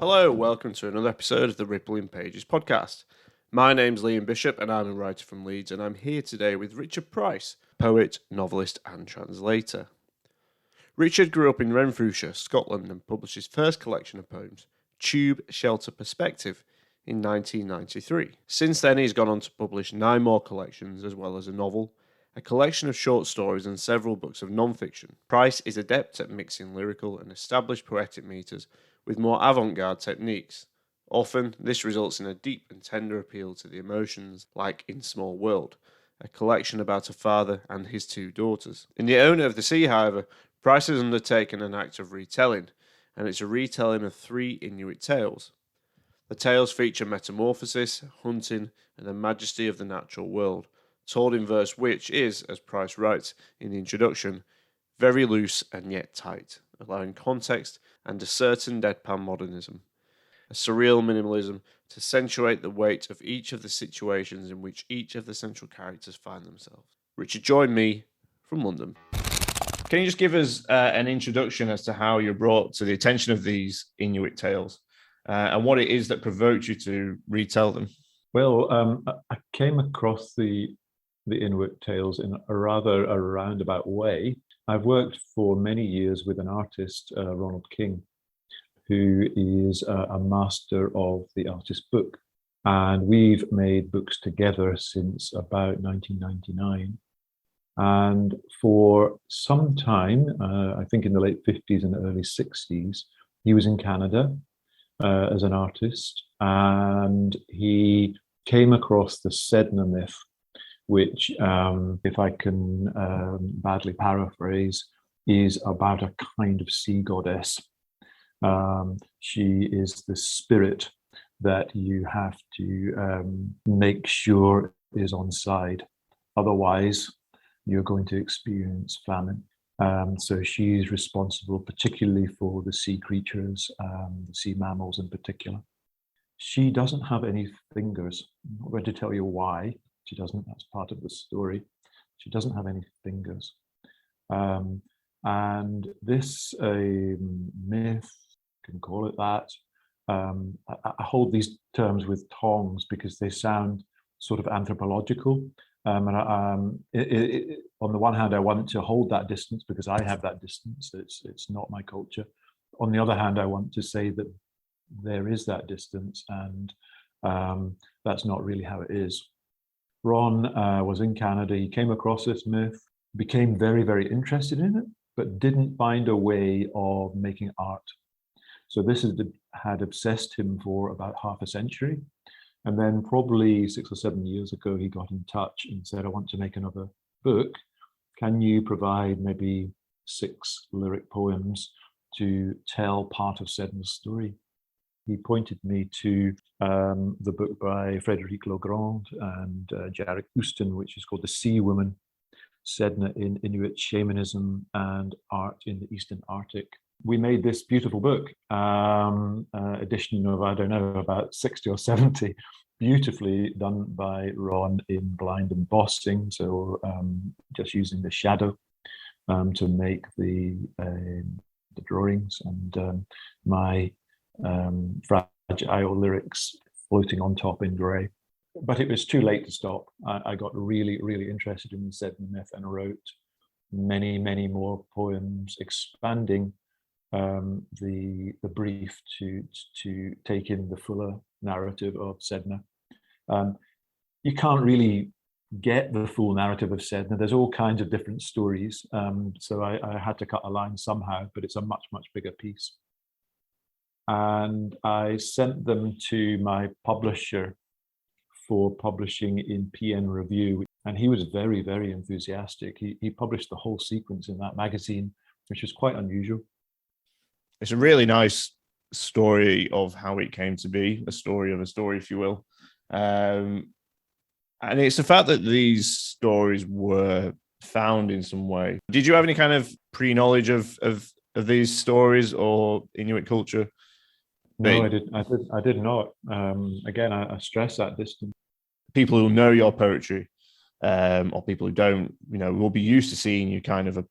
Hello, welcome to another episode of the Rippling Pages podcast. My name's Liam Bishop and I'm a writer from Leeds, and I'm here today with Richard Price, poet, novelist and translator. Richard grew up in Renfrewshire, Scotland, and published his first collection of poems, Tube Shelter Perspective, in 1993. Since then he's gone on to publish 9 more collections as well as a novel, a collection of short stories and several books of non-fiction. Price is adept at mixing lyrical and established poetic metres with more avant-garde techniques. Often, this results in a deep and tender appeal to the emotions, like in Small World, a collection about a father and his 2 daughters. In The Owner of the Sea, however, Price has undertaken an act of retelling, and it's a retelling of 3 Inuit tales. The tales feature metamorphosis, hunting, and the majesty of the natural world, told in verse which is, as Price writes in the introduction, very loose and yet tight, allowing context and a certain deadpan modernism, a surreal minimalism to accentuate the weight of each of the situations in which each of the central characters find themselves. Richard joined me from London. Can you just give us an introduction as to how you're brought to the attention of these Inuit tales and what it is that provoked you to retell them? Well, I came across the Inuit tales in a rather a roundabout way. I've worked for many years with an artist, Ronald King, who is a master of the artist book. And we've made books together since about 1999. And for some time, I think in the late 50s and early 60s, he was in Canada as an artist. And he came across the Sedna myth, which, if I can badly paraphrase, is about a kind of sea goddess. She is the spirit that you have to make sure is on side. Otherwise, you're going to experience famine. So she is responsible particularly for the sea creatures, the sea mammals in particular. She doesn't have any fingers. I'm not going to tell you why. She doesn't, that's part of the story. She doesn't have any fingers. And this myth, you can call it that. I hold these terms with tongs because they sound sort of anthropological. On the one hand, I want to hold that distance because I have that distance. It's not my culture. On the other hand, I want to say that there is that distance, and that's not really how it is. Ron was in Canada. He came across this myth, became very, very interested in it, but didn't find a way of making art. So this had obsessed him for about half a century. And then probably 6 or 7 years ago, he got in touch and said, I want to make another book. Can you provide maybe 6 lyric poems to tell part of Sedna's story? He pointed me to the book by Frédéric Legrand and Jarek Houston, which is called The Sea Woman, Sedna in Inuit Shamanism and Art in the Eastern Arctic. We made this beautiful book, edition of, I don't know, about 60 or 70, beautifully done by Ron in blind embossing, so just using the shadow to make the drawings, and my fragile lyrics floating on top in grey. But it was too late to stop. I got really, really interested in the Sedna myth and wrote many, many more poems expanding the brief to take in the fuller narrative of Sedna. You can't really get the full narrative of Sedna. There's all kinds of different stories. So I had to cut a line somehow, but it's a much, much bigger piece. And I sent them to my publisher for publishing in PN Review. And he was very, very enthusiastic. He published the whole sequence in that magazine, which was quite unusual. It's a really nice story of how it came to be, a story of a story, if you will. And it's the fact that these stories were found in some way. Did you have any kind of pre-knowledge of these stories or Inuit culture? No, I did not. Again, I stress that distance. People who know your poetry, or people who don't, will be used to seeing you kind of,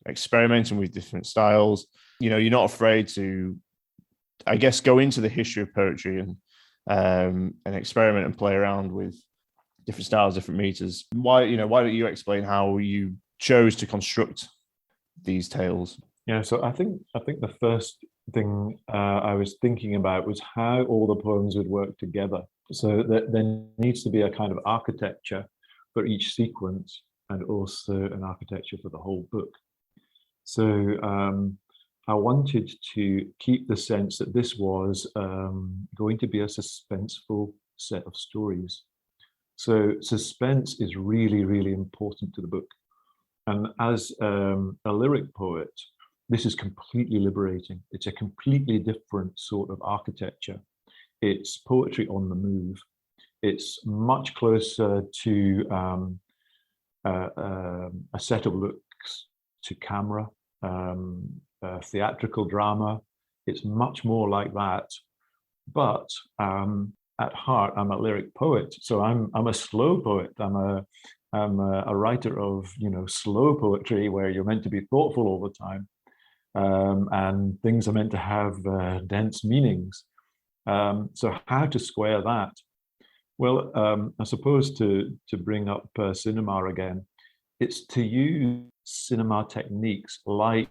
experimenting with different styles. You're not afraid to I guess, go into the history of poetry and experiment and play around with different styles, different meters. Why don't you explain how you chose to construct these tales? Yeah, so I think the first thing I was thinking about was how all the poems would work together. So that there needs to be a kind of architecture for each sequence, and also an architecture for the whole book. So I wanted to keep the sense that this was going to be a suspenseful set of stories. So suspense is really, really important to the book. And as a lyric poet, this is completely liberating. It's a completely different sort of architecture. It's poetry on the move. It's much closer to a set of looks to camera, theatrical drama. It's much more like that. But at heart, I'm a lyric poet. So I'm a slow poet. I'm a writer of slow poetry where you're meant to be thoughtful all the time, and things are meant to have dense meanings. So how to square that? Well, I suppose to bring up cinema again, it's to use cinema techniques like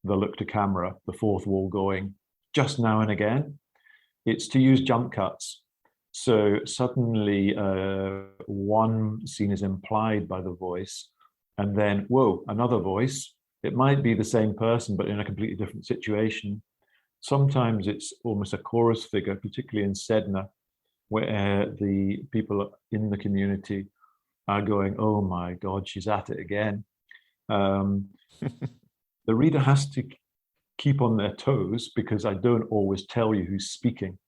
the look to camera, the fourth wall going, just now and again. It's to use jump cuts. So suddenly one scene is implied by the voice, and then, whoa, another voice. It might be the same person, but in a completely different situation. Sometimes it's almost a chorus figure, particularly in Sedna, where the people in the community are going, oh my God, she's at it again. The reader has to keep on their toes because I don't always tell you who's speaking.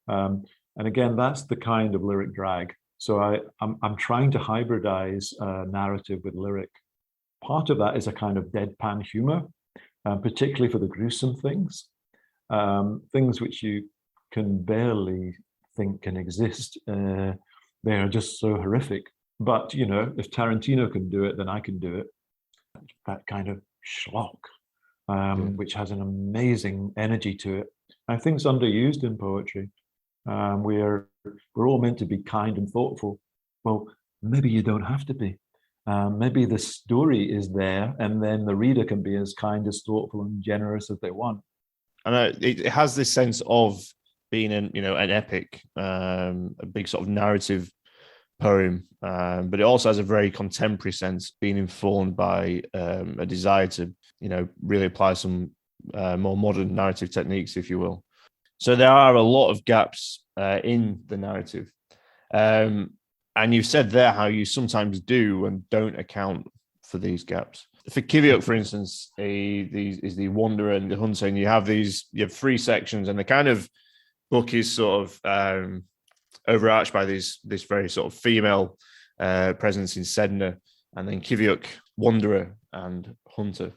And again, that's the kind of lyric drag. So I'm trying to hybridize narrative with lyric. Part of that is a kind of deadpan humor, particularly for the gruesome things, things which you can barely think can exist. They are just so horrific. But, if Tarantino can do it, then I can do it. That kind of schlock, which has an amazing energy to it. I think it's underused in poetry. We're all meant to be kind and thoughtful. Well, maybe you don't have to be. Maybe the story is there, and then the reader can be as kind, as thoughtful, and generous as they want. And it has this sense of being an epic, a big sort of narrative poem, but it also has a very contemporary sense, being informed by a desire to really apply some more modern narrative techniques, if you will. So there are a lot of gaps in the narrative, and you've said there how you sometimes do and don't account for these gaps. For Kiviuk, for instance, is the wanderer and the hunter, and you have three sections, and the kind of book is sort of overarched by this very sort of female presence in Sedna, and then Kiviuk, wanderer and hunter.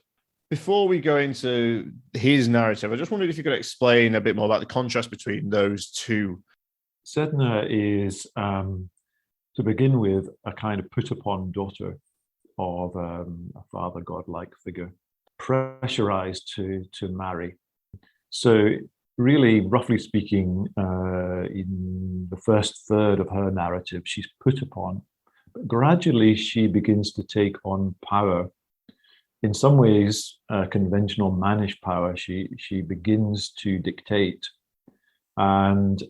Before we go into his narrative, I just wondered if you could explain a bit more about the contrast between those two. Sedna is, to begin with, a kind of put-upon daughter of a father godlike figure, pressurized to marry. So really, roughly speaking, in the first third of her narrative, she's put upon. But gradually, she begins to take on power. In some ways, conventional mannish power. She begins to dictate, and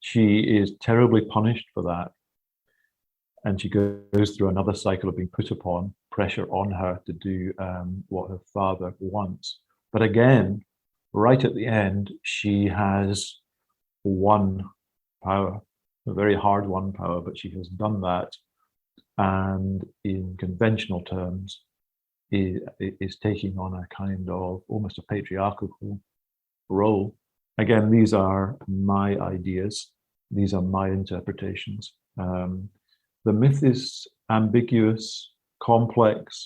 she is terribly punished for that. And she goes through another cycle of being put upon, pressure on her to do what her father wants. But again, right at the end, she has won power, a very hard won power, but she has done that. And in conventional terms, is taking on a kind of almost a patriarchal role. Again, these are my ideas. These are my interpretations. The myth is ambiguous, complex,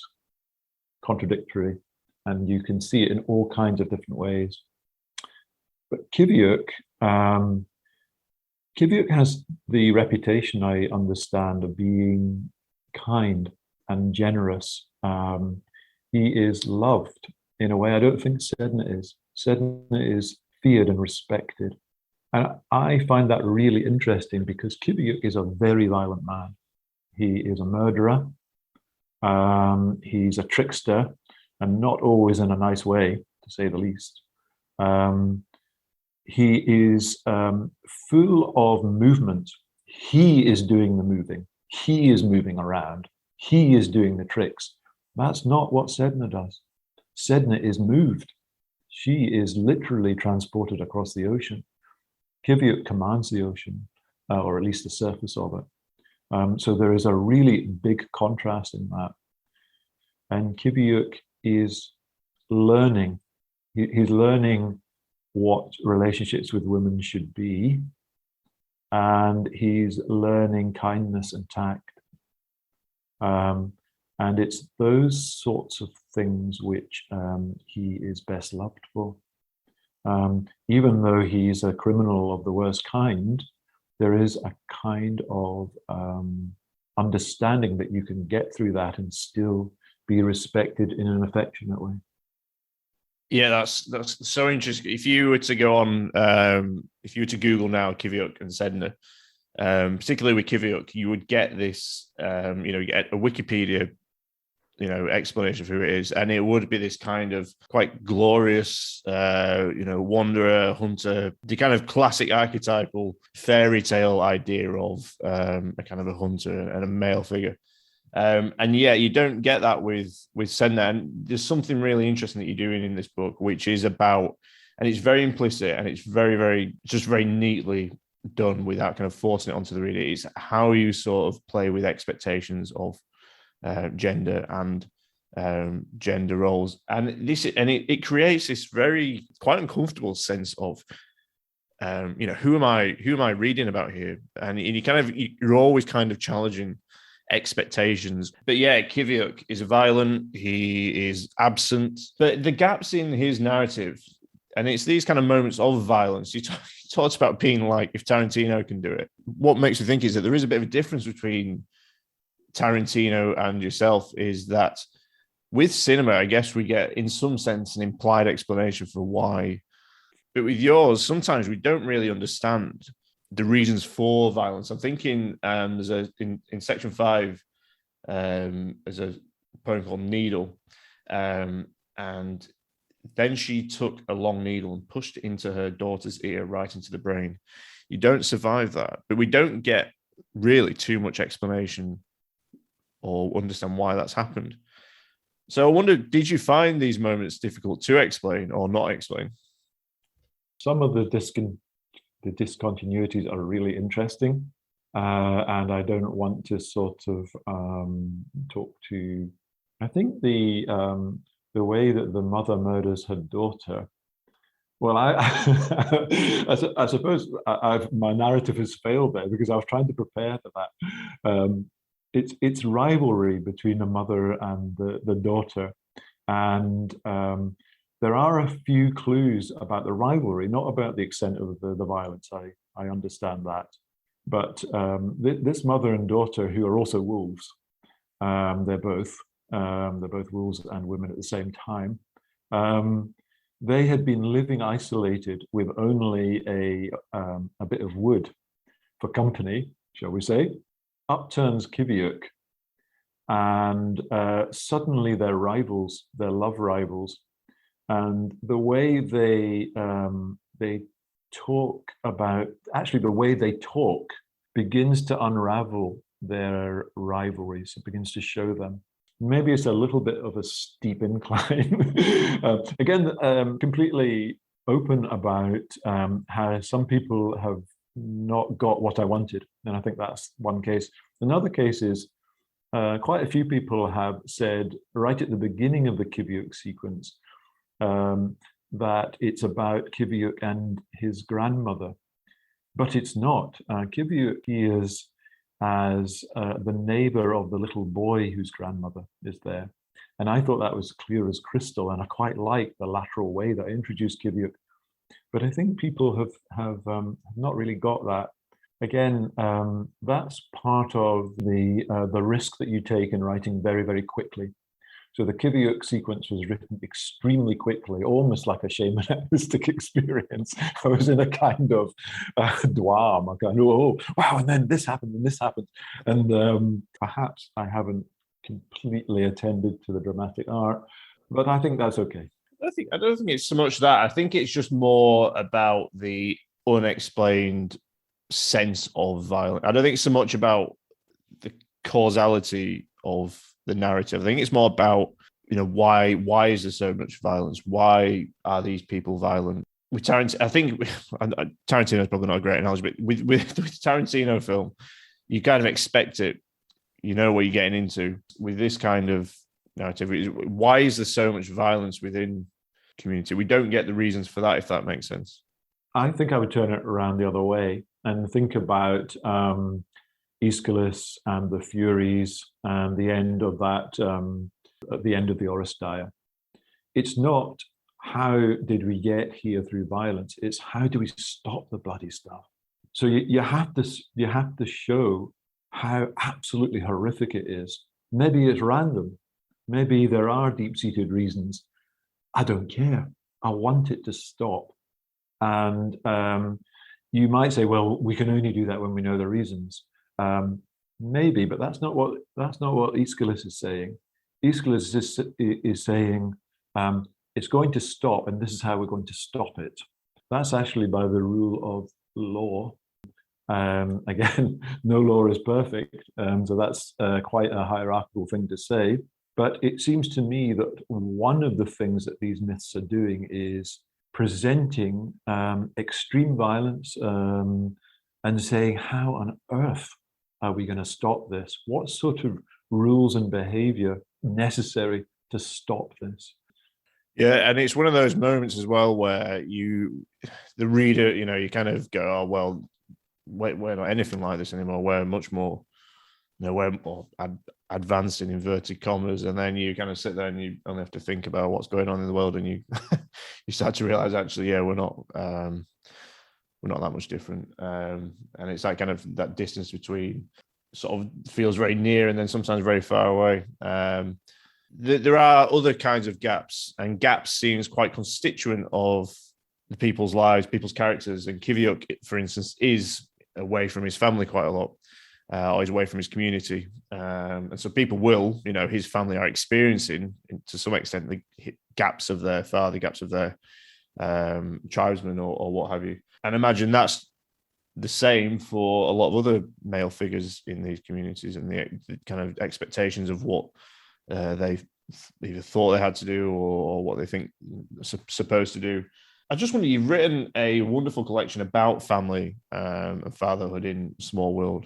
contradictory, and you can see it in all kinds of different ways. But Kiviuk has the reputation, I understand, of being kind and generous. He is loved in a way I don't think Sedna is. Sedna is feared and respected. And I find that really interesting because Kiviuk is a very violent man. He is a murderer. He's a trickster, and not always in a nice way, to say the least. He is full of movement. He is doing the moving. He is moving around. He is doing the tricks. That's not what Sedna does. Sedna is moved. She is literally transported across the ocean. Kiviuk commands the ocean, or at least the surface of it. So there is a really big contrast in that. And Kiviuk is learning. He's learning what relationships with women should be, and he's learning kindness and tact. And it's those sorts of things which he is best loved for. Even though he's a criminal of the worst kind, there is a kind of understanding that you can get through that and still be respected in an affectionate way. Yeah, that's so interesting. If you were to go on, if you were to Google now Kiviuk and Sedna, particularly with Kiviuk, you would get this, you get a Wikipedia, explanation for who it is, and it would be this kind of quite glorious, wanderer, hunter, the kind of classic archetypal fairy tale idea of a kind of a hunter and a male figure. And yeah, you don't get that with Sedna. And there's something really interesting that you're doing in this book, which is about, and it's very implicit and it's very, very, just very neatly done without kind of forcing it onto the reader. It's how you sort of play with expectations of gender and gender roles, and it creates this very quite uncomfortable sense of who am I reading about here, and you're always kind of challenging expectations. But yeah, Kiviuk is violent, he is absent, but the gaps in his narrative, and it's these kind of moments of violence. He talks about being like, if Tarantino can do it. What makes me think is that there is a bit of a difference between Tarantino and yourself, is that with cinema, I guess we get, in some sense, an implied explanation for why. But with yours, sometimes we don't really understand the reasons for violence. I'm thinking there's in section 5, there's a poem called Needle, and then she took a long needle and pushed it into her daughter's ear, right into the brain. You don't survive that, but we don't get really too much explanation or understand why that's happened. So I wonder, did you find these moments difficult to explain or not explain? Some of the discontinuities are really interesting, and I don't want to sort of talk to. I think the way that the mother murders her daughter. Well, I suppose my narrative has failed there because I was trying to prepare for that. It's rivalry between the mother and the daughter, and there are a few clues about the rivalry, not about the extent of the violence. I understand that, but this mother and daughter, who are also wolves, they're both wolves and women at the same time. They had been living isolated with only a bit of wood for company, shall we say. Up turns Kiviuk, and suddenly they're rivals, they're love rivals, and the way they talk about, actually the way they talk begins to unravel their rivalries. It begins to show them. Maybe it's a little bit of a steep incline. Again, completely open about how some people have not got what I wanted. And I think that's one case. Another case is quite a few people have said right at the beginning of the Kiviuk sequence that it's about Kiviuk and his grandmother. But it's not. Kiviuk is as the neighbor of the little boy whose grandmother is there. And I thought that was clear as crystal, and I quite like the lateral way that I introduced Kiviuk. But I think people have not really got that. Again, that's part of the risk that you take in writing very, very quickly. So the Kiviuk sequence was written extremely quickly, almost like a shamanistic experience. I was in a kind of dwam, a kind of, oh, wow, and then this happened and this happened. And perhaps I haven't completely attended to the dramatic art, but I think that's okay. I don't think it's so much that. I think it's just more about the unexplained sense of violence. I don't think it's so much about the causality of the narrative. I think it's more about, why is there so much violence? Why are these people violent? With Tarantino, I think Tarantino is probably not a great analogy, but with Tarantino film, you kind of expect it. You know what you're getting into. With this kind of narrative, why is there so much violence within community? We don't get the reasons for that, if that makes sense. I think I would turn it around the other way and think about Aeschylus and the Furies and the end of that, at the end of the Oresteia. It's not how did we get here through violence, it's how do we stop the bloody stuff. So you have to show how absolutely horrific it is. Maybe it's random. Maybe there are deep-seated reasons. I don't care. I want it to stop. And you might say, well, we can only do that when we know the reasons. Maybe, but that's not what Aeschylus is saying. Aeschylus is saying it's going to stop, and this is how we're going to stop it. That's actually by the rule of law. Again, no law is perfect, so that's quite a hierarchical thing to say. But it seems to me that one of the things that these myths are doing is presenting extreme violence and saying, how on earth are we going to stop this? What sort of rules and behavior necessary to stop this? Yeah, and it's one of those moments as well where the reader, you kind of go, oh, well, we're not anything like this anymore. We're much more, we're more advanced in inverted commas, and then you kind of sit there and you only have to think about what's going on in the world, and you you start to realize actually, yeah, we're not that much different, and it's that kind of that distance between sort of feels very near and then sometimes very far away. There are other kinds of gaps, and gaps seems quite constituent of the people's lives, people's characters. And Kiviuk, for instance, is away from his family quite a lot, or he's away from his community. And so people will, his family are experiencing, to some extent, the gaps of their father, gaps of their tribesmen or what have you. And imagine that's the same for a lot of other male figures in these communities, and the kind of expectations of what they either thought they had to do or what they think supposed to do. I just wonder, you've written a wonderful collection about family and fatherhood in Small World.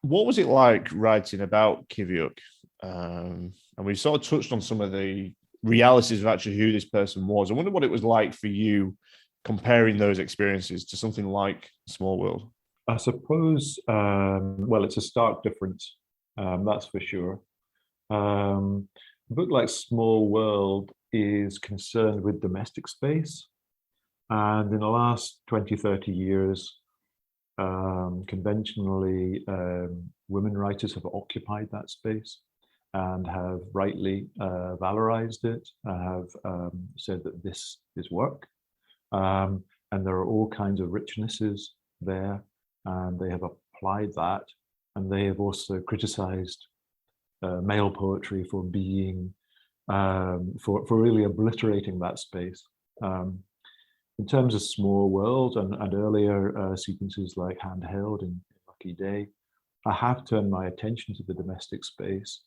What was it like writing about Kiviuk? And we sort of touched on some of the realities of actually who this person was. I wonder what it was like for you comparing those experiences to something like Small World. I suppose, well, it's a stark difference, that's for sure. A book like Small World is concerned with domestic space. And in the last 20, 30 years, conventionally, women writers have occupied that space and have rightly valorized it, have said that this is work. And there are all kinds of richnesses there, and they have applied that. And they have also criticized male poetry for being, for really obliterating that space. In terms of Small World and earlier sequences like Handheld and Lucky Day, I have turned my attention to the domestic space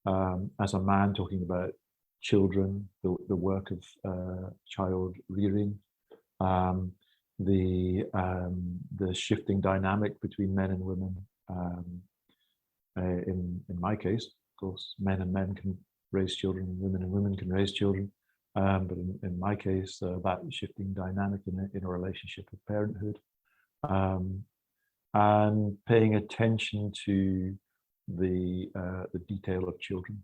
as a man talking about children, the work of child rearing, the shifting dynamic between men and women. In my case, of course, men and men can raise children, and women can raise children. But in my case, that shifting dynamic in a relationship of parenthood, and paying attention to the detail of children.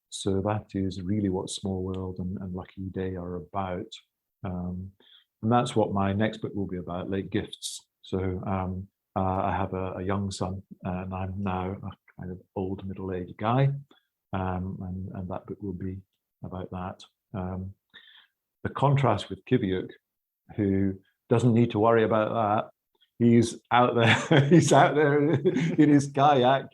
So that is really what Small World and Lucky Day are about. And that's what my next book will be about, Late Gifts. So I have a young son, and I'm now a kind of old middle-aged guy. and that book will be about that. The contrast with Kiviuk, who doesn't need to worry about that. He's out there. He's out there in his kayak,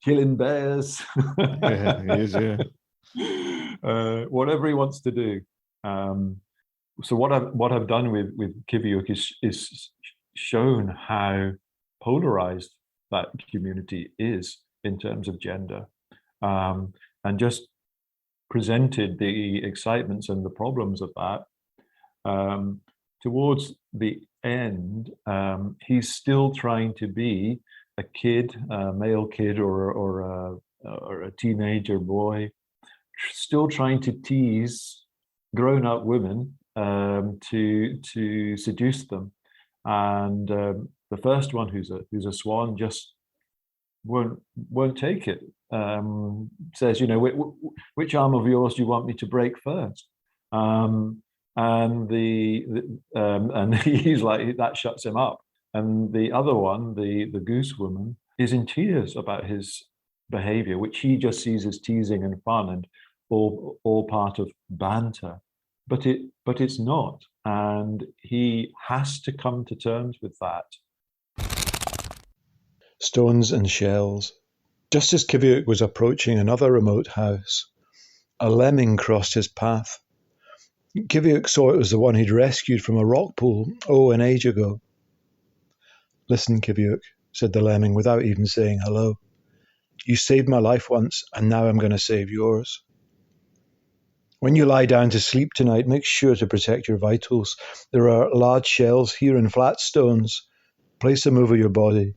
killing bears. Yeah, he is. Yeah. Whatever he wants to do. So what I've done with Kiviuk is shown how polarized that community is in terms of gender, and just presented the excitements and the problems of that. Towards the end, he's still trying to be a kid, a male kid, or a teenager boy, still trying to tease grown-up women to seduce them. And the first one, who's a swan, just won't take it. Says, which arm of yours do you want me to break first? And and he's like, that shuts him up. And the other one, the goose woman, is in tears about his behavior, which he just sees as teasing and fun and all part of banter. But it's not. And he has to come to terms with that. Stones and shells. Just as Kiviuk was approaching another remote house, a lemming crossed his path. Kiviuk saw it was the one he'd rescued from a rock pool, an age ago. Listen, Kiviuk, said the lemming without even saying hello. You saved my life once, and now I'm going to save yours. When you lie down to sleep tonight, make sure to protect your vitals. There are large shells here and flat stones. Place them over your body.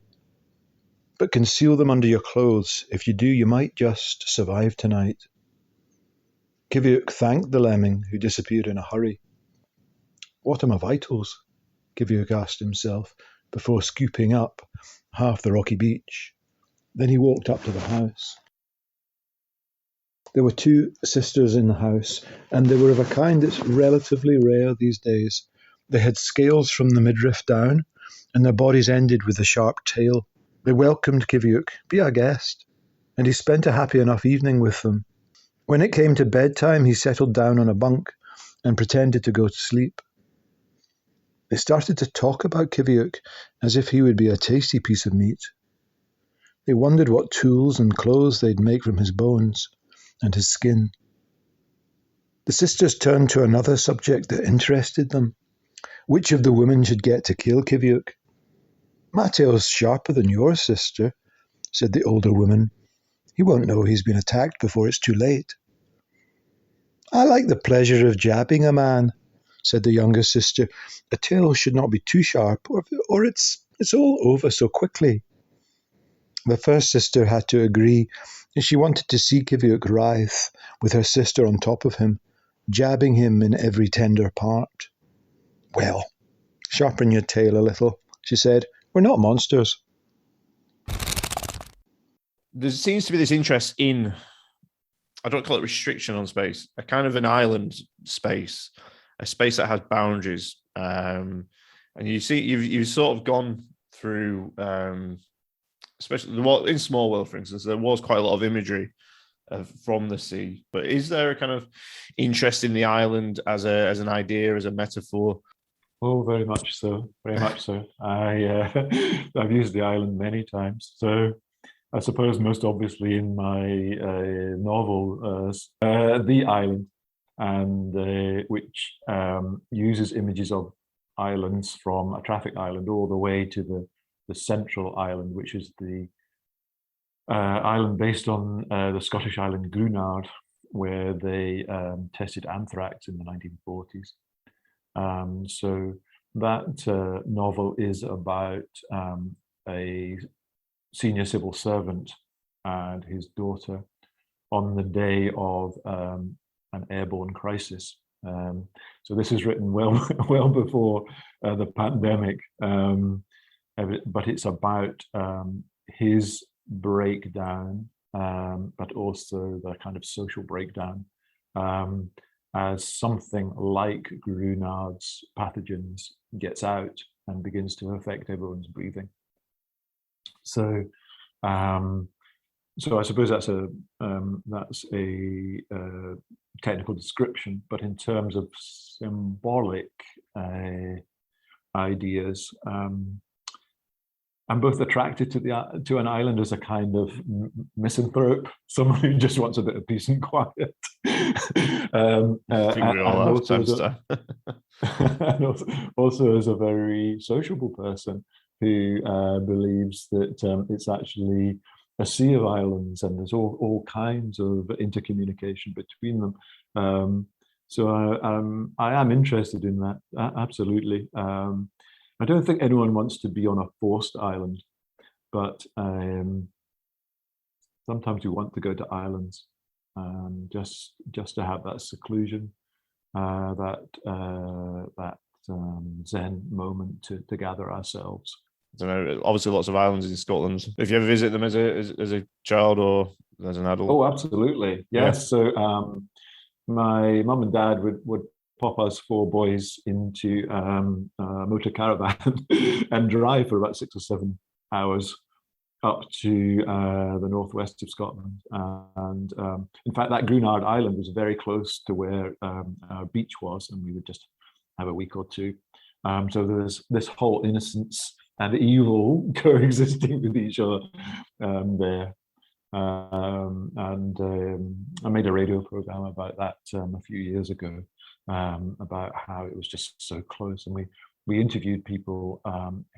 But conceal them under your clothes. If you do, you might just survive tonight. Kiviuk thanked the lemming, who disappeared in a hurry. What are my vitals? Kiviuk asked himself, before scooping up half the rocky beach. Then he walked up to the house. There were 2 sisters in the house, and they were of a kind that's relatively rare these days. They had scales from the midriff down, and their bodies ended with a sharp tail. They welcomed Kiviuk, be our guest, and he spent a happy enough evening with them. When it came to bedtime, he settled down on a bunk and pretended to go to sleep. They started to talk about Kiviuk as if he would be a tasty piece of meat. They wondered what tools and clothes they'd make from his bones and his skin. The sisters turned to another subject that interested them. Which of the women should get to kill Kiviuk? My tail's sharper than yours, sister, said the older woman. He won't know he's been attacked before it's too late. I like the pleasure of jabbing a man, said the younger sister. A tail should not be too sharp, or it's all over so quickly. The first sister had to agree. She wanted to see Kiviuk writhe, with her sister on top of him, jabbing him in every tender part. Well, sharpen your tail a little, she said. We're not monsters. There seems to be this interest in, I don't call it restriction on space, a kind of an island space, a space that has boundaries. And you see, you've sort of gone through, especially in Small World, for instance, there was quite a lot of imagery from the sea. But is there a kind of interest in the island as an idea, as a metaphor? Oh, very much so. Very much so. I've used the island many times. So I suppose most obviously in my novel, The Island, and which uses images of islands from a traffic island all the way to the central island, which is the island based on the Scottish island Grunard, where they tested anthrax in the 1940s. So that novel is about a senior civil servant and his daughter on the day of an airborne crisis. So this is written well before the pandemic, but it's about his breakdown, but also the kind of social breakdown, as something like Grunard's pathogens gets out and begins to affect everyone's breathing. So So I suppose that's a technical description, but in terms of symbolic ideas, I'm both attracted to an island as a kind of misanthrope, someone who just wants a bit of peace and quiet. I think we all have time to time. And also as a very sociable person who believes that it's actually a sea of islands and there's all kinds of intercommunication between them. So I am interested in that, absolutely. I don't think anyone wants to be on a forced island, but sometimes you want to go to islands just to have that seclusion, that Zen moment to gather ourselves. I don't know. Obviously, lots of islands in Scotland. If you ever visit them as a child or as an adult? Oh, absolutely. Yes. Yeah. So my mum and dad would pop us four boys into a motor caravan and drive for about 6 or 7 hours up to the northwest of Scotland. And in fact, that Grunard Island was very close to where our beach was, and we would just have a week or two. So there's this whole innocence and evil coexisting with each other there. I made a radio program about that a few years ago, about how it was just so close. And we interviewed people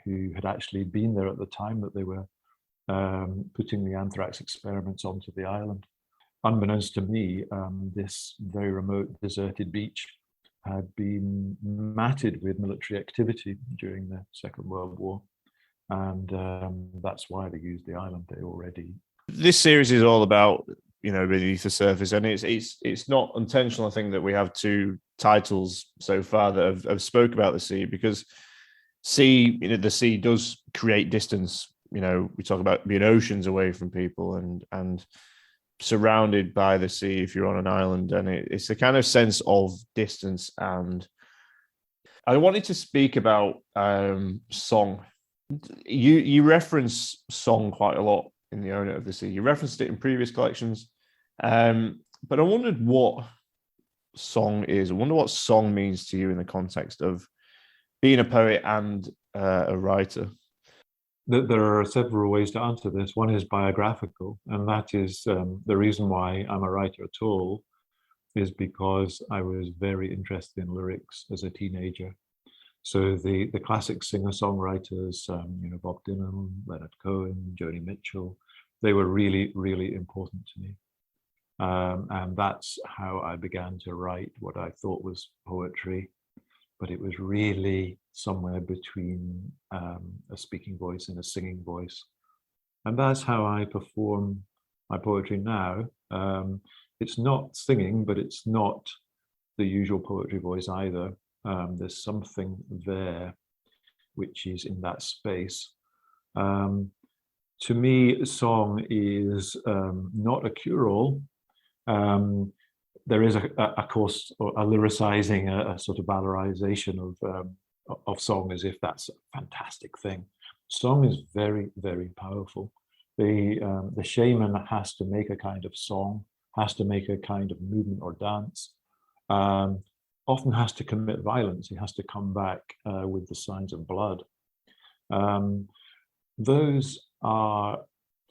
who had actually been there at the time that they were putting the anthrax experiments onto the island. Unbeknownst to me, this very remote, deserted beach had been matted with military activity during the Second World War. And that's why they used the island. They already... This series is all about, beneath the surface, and it's not intentional. I think that we have two titles so far that have spoke about the sea, because the sea does create distance. We talk about being oceans away from people and surrounded by the sea if you're on an island, and it's a kind of sense of distance. And I wanted to speak about song. You reference song quite a lot in The Owner of the Sea. You referenced it in previous collections, but I wondered what song is. I wonder what song means to you in the context of being a poet and a writer. There are several ways to answer this. One is biographical, and that is the reason why I'm a writer at all is because I was very interested in lyrics as a teenager. So the classic singer-songwriters, Bob Dylan, Leonard Cohen, Joni Mitchell, they were really, really important to me. And that's how I began to write what I thought was poetry, but it was really somewhere between a speaking voice and a singing voice. And that's how I perform my poetry now. It's not singing, but it's not the usual poetry voice either. There's something there which is in that space. To me, song is not a cure-all. There is a course, or a lyricizing, a sort of valorization of song as if that's a fantastic thing. Song is very, very powerful. The shaman has to make a kind of song, has to make a kind of movement or dance, often has to commit violence. He has to come back with the signs of blood. Those are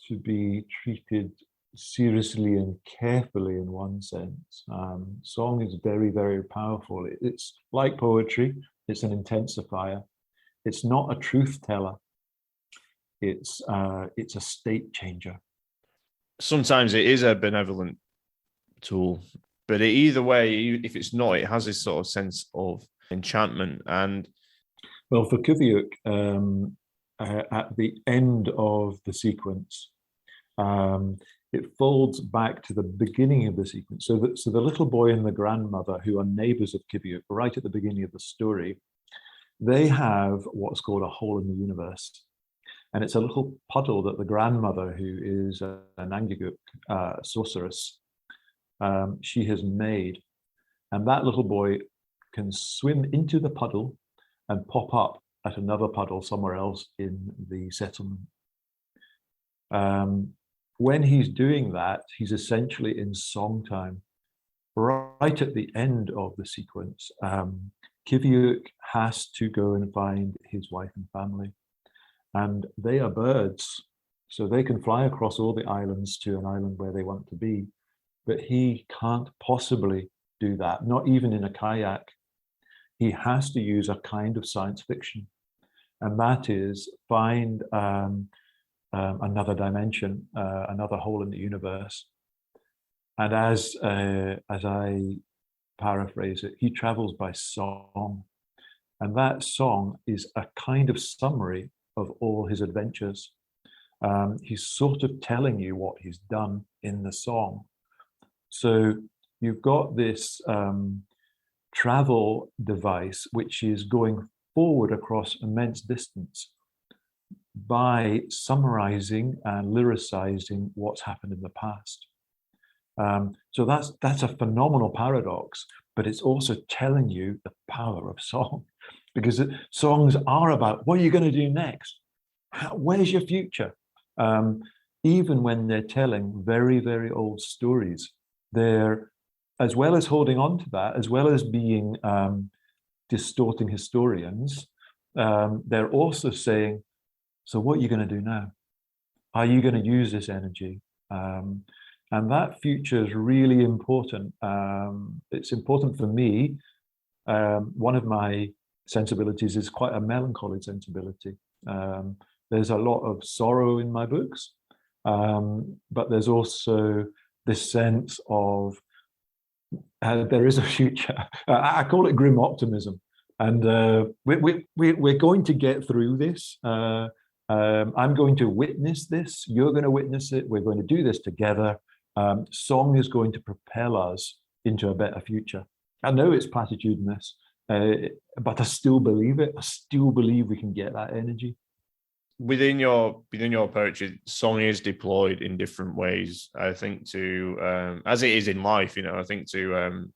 to be treated seriously and carefully in one sense. Song is very, very powerful. It's like poetry. It's an intensifier. It's not a truth teller. It's a state changer. Sometimes it is a benevolent tool, but either way, if it's not, it has this sort of sense of enchantment. And well, for Cuviuk, at the end of the sequence, it folds back to the beginning of the sequence. So the little boy and the grandmother, who are neighbors of Cuviuk, right at the beginning of the story, they have what's called a hole in the universe. And it's a little puddle that the grandmother, who is an Angaguk sorceress, she has made. And that little boy can swim into the puddle and pop up at another puddle somewhere else in the settlement. when he's doing that, he's essentially in song time. Right at the end of the sequence, Kiviuk has to go and find his wife and family. And they are birds, so they can fly across all the islands to an island where they want to be. But he can't possibly do that, not even in a kayak. He has to use a kind of science fiction, and that is find another dimension, another hole in the universe. And as I paraphrase it, he travels by song, and that song is a kind of summary of all his adventures. He's sort of telling you what he's done in the song. So you've got this travel device which is going forward across immense distance by summarizing and lyricizing what's happened in the past. So that's a phenomenal paradox, but it's also telling you the power of song, because songs are about what are you going to do next? Where's your future? Even when they're telling very, very old stories, they're, as well as holding on to that, as well as being distorting historians, they're also saying, so what are you going to do now? Are you going to use this energy? And that future is really important. It's important for me. One of my sensibilities is quite a melancholy sensibility. There's a lot of sorrow in my books, but there's also this sense of there is a future. I call it grim optimism, and we're going to get through this. I'm going to witness this. You're going to witness it. We're going to do this together. Song is going to propel us into a better future. I know it's platitudinous, but I still believe it. I still believe we can get that energy. Within your poetry, song is deployed in different ways. I think to as it is in life, I think to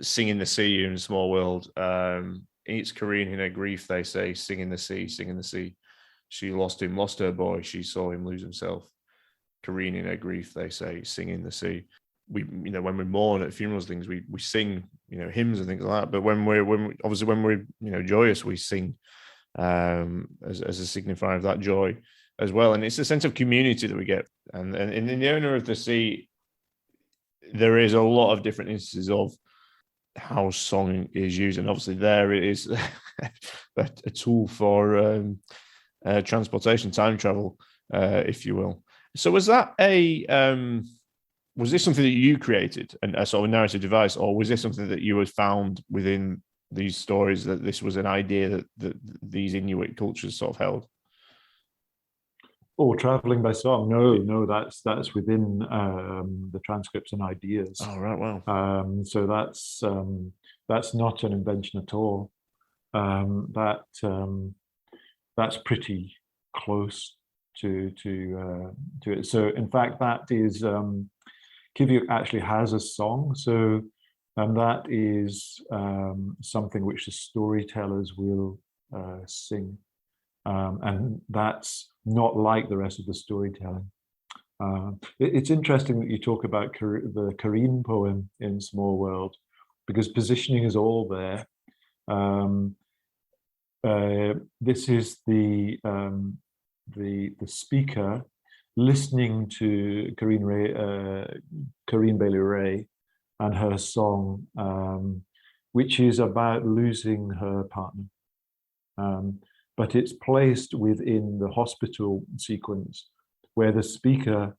sing in the sea in Small World. It's Careen in her grief, they say, sing in the sea, sing in the sea. She lost him, lost her boy. She saw him lose himself. Careen in her grief, they say, sing in the sea. We, when we mourn at funerals, things we sing, hymns and things like that. But when we're joyous, we sing as a signifier of that joy as well. And it's a sense of community that we get. And in the Owner of the Sea, there is a lot of different instances of how song is used, and obviously there it is a tool for transportation, time travel, if you will. So was that was this something that you created, and a sort of narrative device, or was this something that you had found within these stories, that this was an idea that these Inuit cultures sort of held? Oh, traveling by song? No, that's within the transcripts and ideas. Oh, right, wow. So that's not an invention at all. That's pretty close to it. So in fact, that is Kiviuk actually has a song. So and that is something which the storytellers will sing, and that's not like the rest of the storytelling. It's interesting that you talk about the Careen poem in Small World, because positioning is all there. This is the speaker listening to Careen Bailey Ray and her song, which is about losing her partner. But it's placed within the hospital sequence where the speaker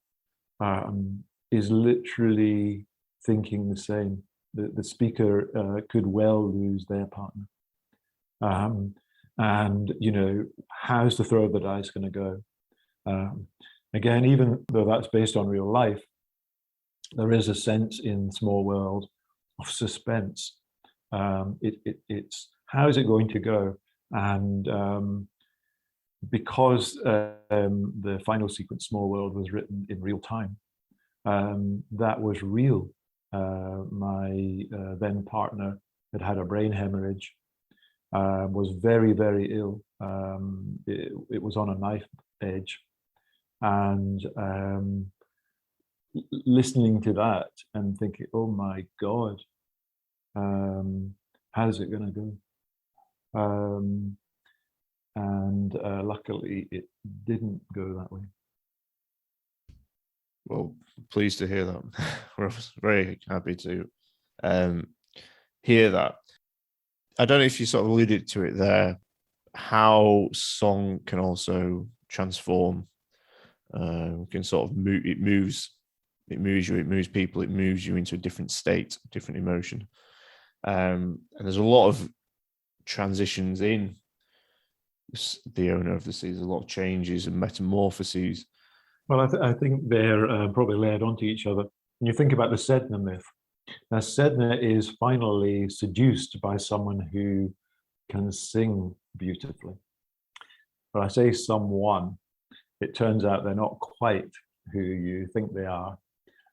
is literally thinking the same. The speaker could well lose their partner. And, how's the throw of the dice going to go? Again, even though that's based on real life, there is a sense in Small World of suspense. It's how is it going to go? And because the final sequence, Small World, was written in real time, that was real. My then partner had a brain hemorrhage, was very, very ill. It was on a knife edge. And listening to that and thinking, oh my God, how's it going to go? And luckily it didn't go that way. Well, pleased to hear that. We're very happy to hear that. I don't know if you sort of alluded to it there, how song can also transform, can sort of move, it moves you, it moves people, it moves you into a different state, different emotion. And there's a lot of transitions in The Owner of the Sea. There's a lot of changes and metamorphoses. Well, I think they're probably layered onto each other. When you think about the Sedna myth, now Sedna is finally seduced by someone who can sing beautifully. But I say someone, it turns out they're not quite who you think they are.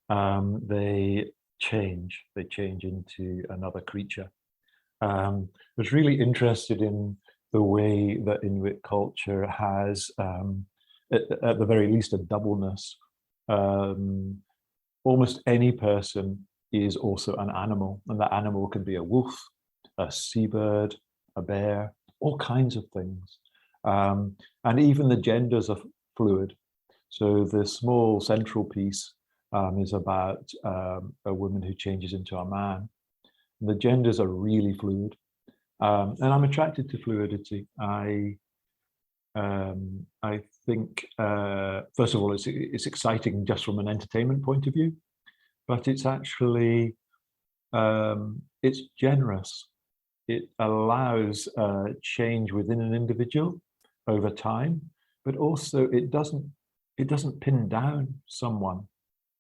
They change into another creature. I was really interested in the way that Inuit culture has, at the very least, a doubleness. Almost any person is also an animal, and that animal can be a wolf, a seabird, a bear, all kinds of things. And even the genders are fluid. So the small central piece is about a woman who changes into a man. The genders are really fluid. And I'm attracted to fluidity. I think, first of all, it's exciting just from an entertainment point of view, but it's actually, it's generous. It allows change within an individual over time, but also it doesn't pin down someone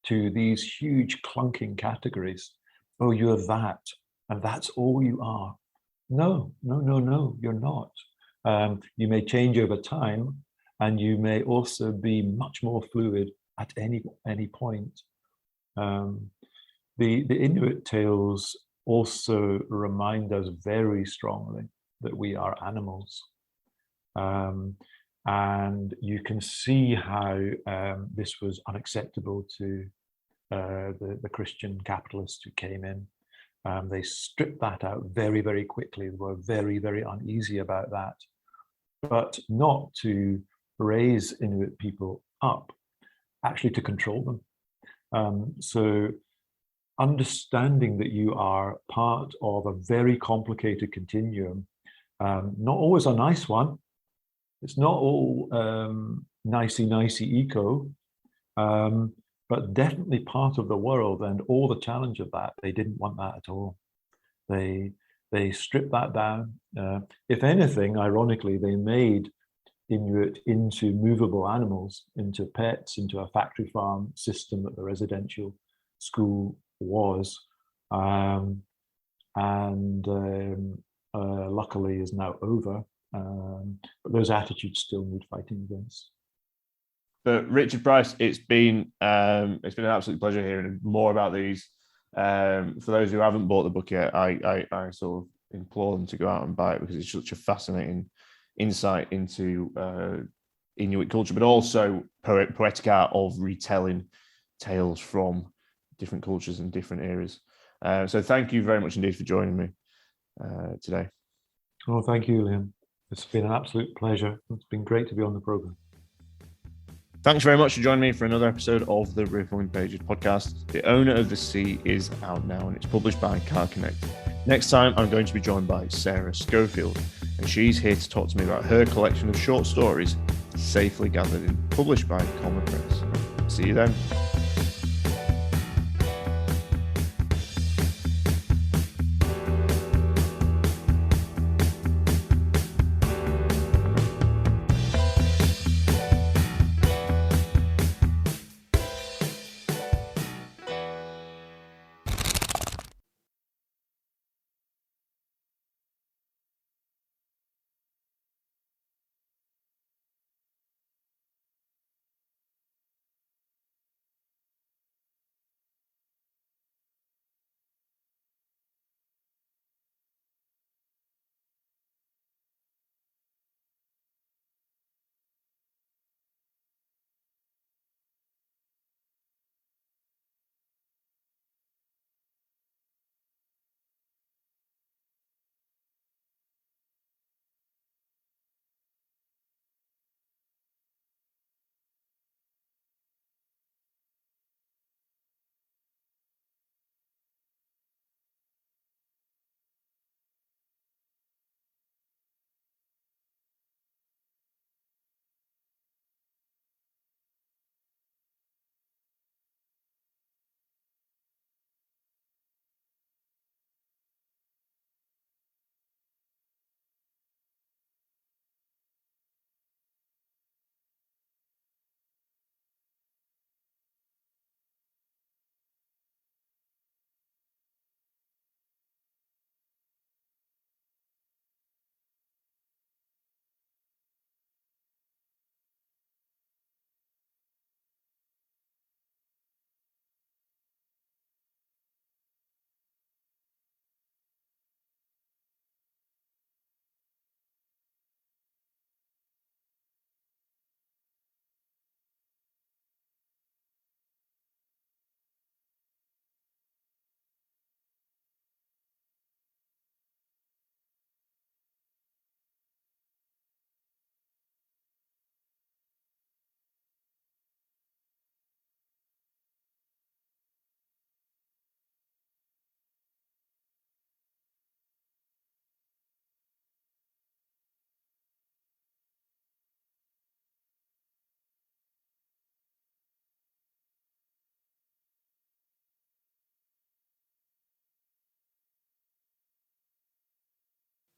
to these huge clunking categories. Oh, you're that, and that's all you are. No, you're not. You may change over time, and you may also be much more fluid at any point. The Inuit tales also remind us very strongly that we are animals. And you can see how this was unacceptable to the Christian capitalists who came in. They stripped that out very, very quickly. They were very, very uneasy about that. But not to raise Inuit people up, actually to control them. So understanding that you are part of a very complicated continuum, not always a nice one. It's not all nicey eco, but definitely part of the world, and all the challenge of that. They didn't want that at all. They stripped that down. If anything, ironically, they made Inuit into movable animals, into pets, into a factory farm system that the residential school was, and luckily is now over. But those attitudes still need fighting against. But Richard Price, it's been an absolute pleasure hearing more about these. For those who haven't bought the book yet, I sort of implore them to go out and buy it, because it's such a fascinating insight into Inuit culture, but also poetic art of retelling tales from different cultures and different eras. So thank you very much indeed for joining me today. Oh, thank you, Liam. It's been an absolute pleasure. It's been great to be on the program. Thanks very much for joining me for another episode of the Retelling Pages podcast. The Owner of the Sea is out now, and it's published by Carcanet. Next time, I'm going to be joined by Sarah Schofield, and she's here to talk to me about her collection of short stories, Safely Gathered In, published by Common Press. See you then.